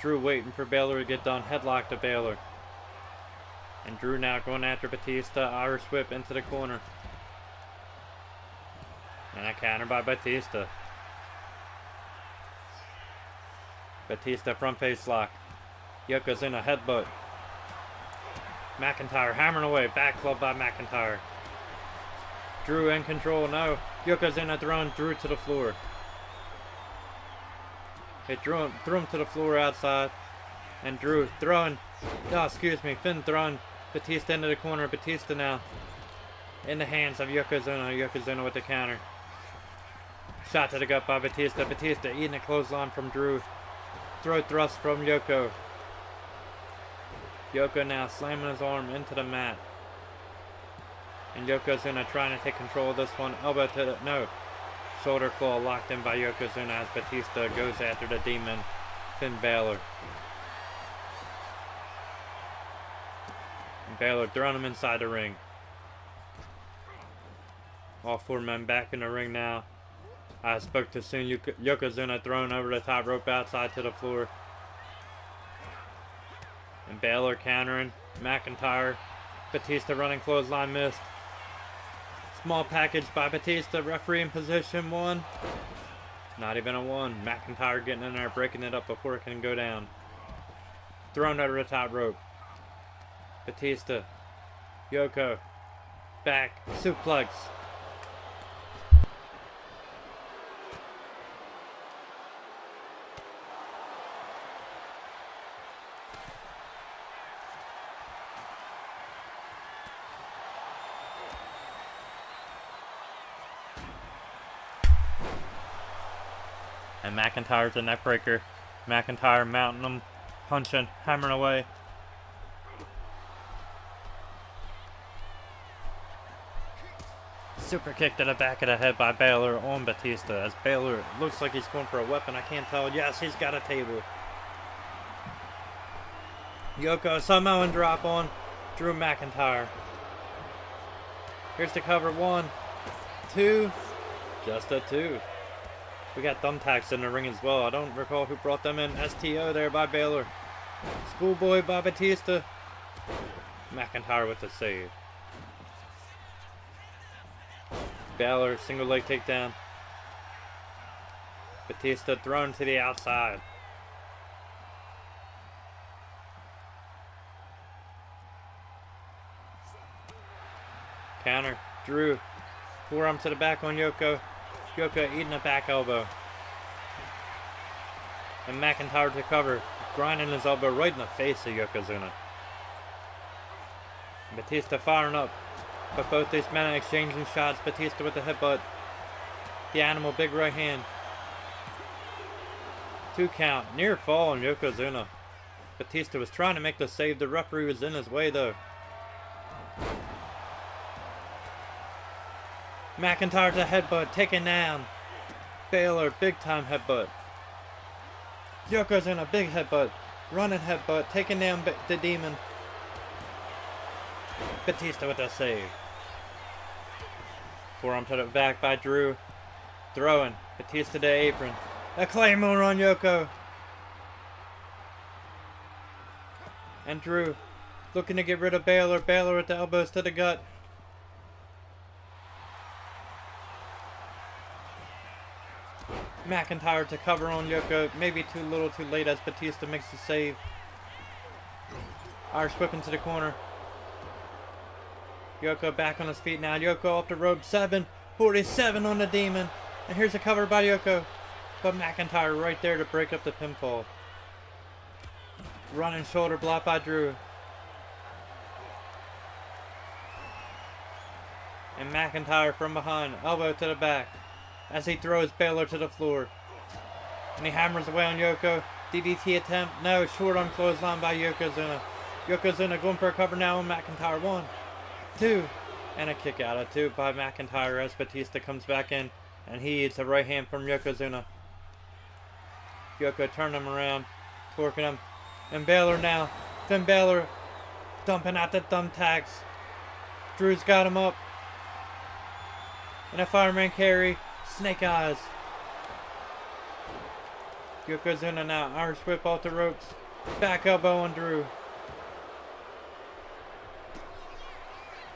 Drew waiting for Baylor to get done. Headlock to Baylor. And Drew now going after Batista. Irish whip into the corner. And a counter by Batista. Batista front face lock. Yokozuna headbutt. McIntyre hammering away. Back club by McIntyre. Drew in control. No. Yokozuna throwing Drew to the floor. It threw him to the floor outside. And Drew throwing. Oh, excuse me. Finn throwing Batista into the corner. Batista now in the hands of Yokozuna. Yokozuna with the counter. Shot to the gut by Batista. Batista eating a clothesline from Drew. Throat thrust from Yoko. Yoko now slamming his arm into the mat. And Yokozuna trying to take control of this one. Elbow to the... No. Shoulder claw locked in by Yokozuna as Batista goes after the demon, Finn Balor. And Balor throwing him inside the ring. All four men back in the ring now. I spoke too soon. Yokozuna thrown over the top rope outside to the floor. And Balor countering. McIntyre. Batista running clothesline missed. Small package by Batista. Referee in position. 1. Not even a 1. McIntyre getting in there, breaking it up before it can go down. Thrown over the top rope. Batista. Yoko. Back. Suplex. And McIntyre's a neck breaker. McIntyre mounting him, punching, hammering away. Super kick to the back of the head by Balor on Batista. As Balor looks like he's going for a weapon. I can't tell. Yes, he's got a table. Yoko Samoan drop on Drew McIntyre. Here's the cover. 1, 2. Just a 2. We got thumbtacks in the ring as well. I don't recall who brought them in. STO there by Balor. Schoolboy by Batista. McIntyre with the save. Balor single leg takedown. Batista thrown to the outside. Counter. Drew. Forearm to the back on Yoko. Yoko eating a back elbow. And McIntyre to cover. Grinding his elbow right in the face of Yokozuna. Batista firing up. But both these men are exchanging shots. Batista with the headbutt. The animal big right hand. 2 count. Near fall on Yokozuna. Batista was trying to make the save. The referee was in his way though. McIntyre to headbutt, taken down. Balor, big time headbutt. Yokozuna, big headbutt. Running headbutt, taking down the demon. Batista with a save. Forearm to the back by Drew. Throwing. Batista to apron. A Claymore on Yoko. And Drew looking to get rid of Balor. Balor with the elbows to the gut. McIntyre to cover on Yoko. Maybe too little too late as Batista makes the save. Irish whip into the corner. Yoko back on his feet now. Yoko off the rope. 7:47 on the demon. And here's a cover by Yoko. But McIntyre right there to break up the pinfall. Running shoulder block by Drew. And McIntyre from behind. Elbow to the back. As he throws Balor to the floor. And he hammers away on Yoko. DDT attempt. No. Short arm clothesline by Yokozuna. Yokozuna going for a cover now on McIntyre. 1, 2. And a kick out of 2 by McIntyre as Batista comes back in. And he eats a right hand from Yokozuna. Yoko turned him around. Torquing him. And Balor now. Finn Balor dumping out the thumbtacks. Drew's got him up. And a fireman carry. Snake eyes. Yokozuna now, Irish whip off the ropes. Back elbow on Drew.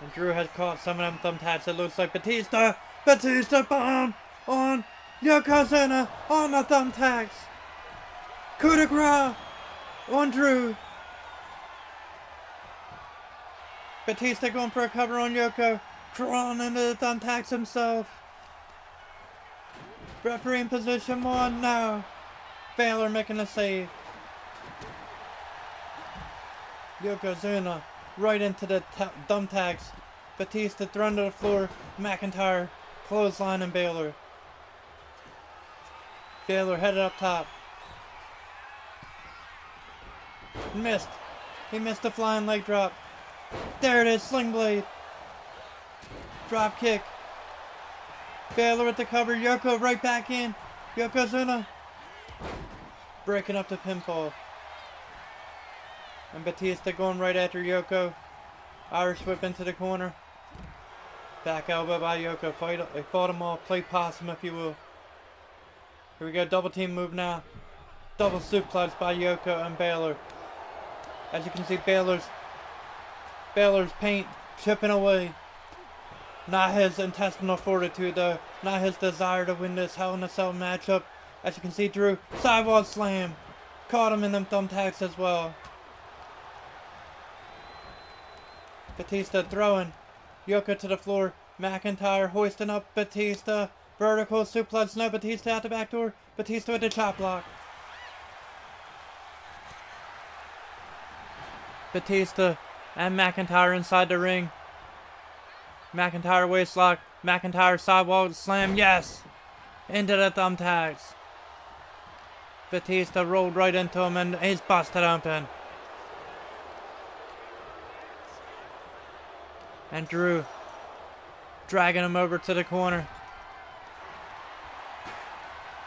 And Drew has caught some of them thumbtacks. It looks like Batista. Batista bomb on Yokozuna on the thumbtacks. Coup de grace on Drew. Batista going for a cover on Yoko. Crawling into the thumbtacks himself. Referee in position 1 now. Baylor making a save. Yokozuna right into the thumbtacks. Batista thrown to the floor. McIntyre clothesline and Baylor. Baylor headed up top. Missed. He missed the flying leg drop. There it is, Sling Blade. Drop kick. Baylor with the cover. Yoko right back in. Yokozuna breaking up the pinfall. And Batista going right after Yoko. Irish whip into the corner. Back elbow by Yoko. They fought him off. Play possum, if you will. Here we go. Double team move now. Double suplex by Yoko and Baylor. As you can see, Baylor's paint chipping away. Not his intestinal fortitude, though. Not his desire to win this Hell in a Cell matchup. As you can see, Drew, sidewalk slam. Caught him in them thumbtacks as well. Batista throwing Yoko to the floor. McIntyre hoisting up Batista. Vertical suplex. No, Batista out the back door. Batista with the chop block. Batista and McIntyre inside the ring. McIntyre waistlock. McIntyre sidewalk slam. Yes! Into the thumbtacks. Batista rolled right into him and he's busted open. And Drew dragging him over to the corner.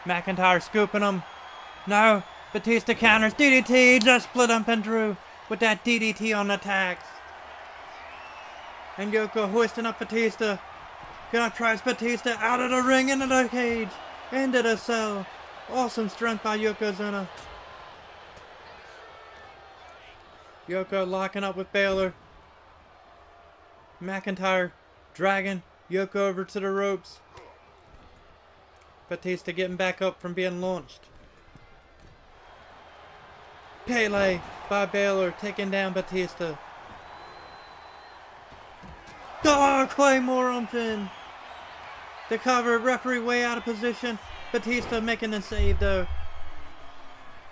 McIntyre scooping him. No! Batista counters. DDT! Just split up and Drew with that DDT on the tacks. And Yoko hoisting up Batista. Gonna try Batista out of the ring into the cage. Into the cell. Awesome strength by Yokozuna. Yoko locking up with Baylor. McIntyre dragging Yoko over to the ropes. Batista getting back up from being launched. Pele by Baylor taking down Batista. Oh, Claymore on Finn. The cover, referee way out of position. Batista making the save though.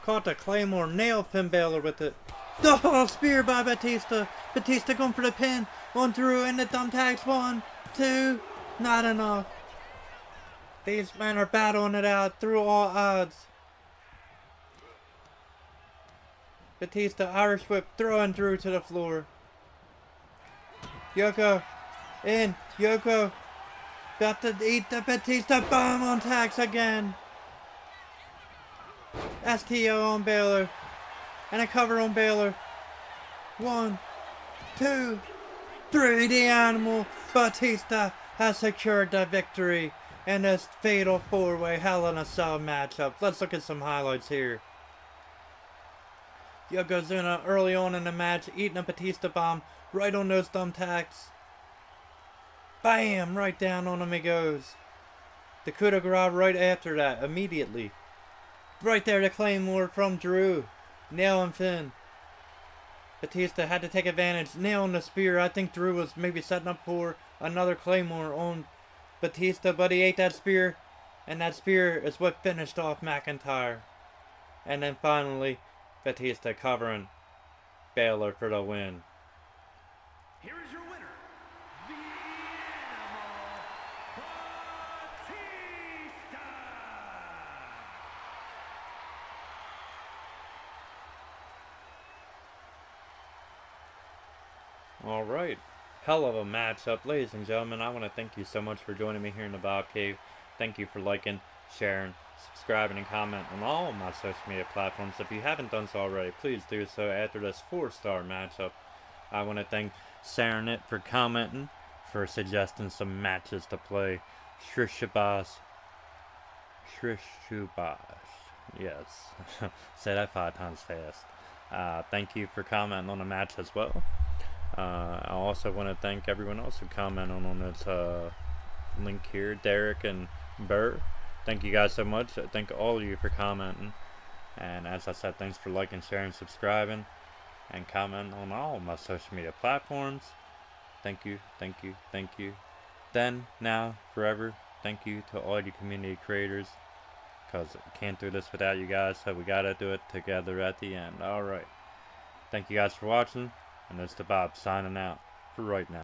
Caught the Claymore, nailed Finn Baylor with it. Oh, spear by Batista. Batista going for the pin. On Drew and the thumbtacks. 1, 2, not enough. These men are battling it out through all odds. Batista Irish whip throwing Drew to the floor. Yoko in. Yoko about to eat the Batista bomb on tacks again. STO on Baylor. And a cover on Baylor. 1, 2, 3. The Animal. Batista has secured the victory in this fatal 4-way Hell in a Cell matchup. Let's look at some highlights here. Yokozuna early on in the match eating a Batista bomb right on those thumbtacks. Bam! Right down on him he goes. The coup de grace right after that, immediately. Right there, the Claymore from Drew. Nailing Finn. Batista had to take advantage, nailing the spear. I think Drew was maybe setting up for another Claymore on Batista, but he ate that spear. And that spear is what finished off McIntyre. And then finally, Batista covering Baylor for the win. Here is your winner, the Animal, Batista! Alright, hell of a matchup. Ladies and gentlemen, I want to thank you so much for joining me here in the Bob Cave. Thank you for liking, sharing, subscribing, and commenting on all of my social media platforms. If you haven't done so already, please do so after this 4-star matchup. I want to thank Sarenit for commenting, for suggesting some matches to play. Shrishubas. Yes. Say that 5 times fast. Thank you for commenting on the match as well. I also want to thank everyone else who commented on this link here, Derek and Burr. Thank you guys so much. Thank all of you for commenting. And as I said, thanks for liking, sharing, subscribing, and commenting on all of my social media platforms. Thank you, thank you, thank you. Then, now, forever, thank you to all you community creators, because I can't do this without you guys, so we gotta do it together at the end. Alright. Thank you guys for watching, and this is the Bob signing out for right now.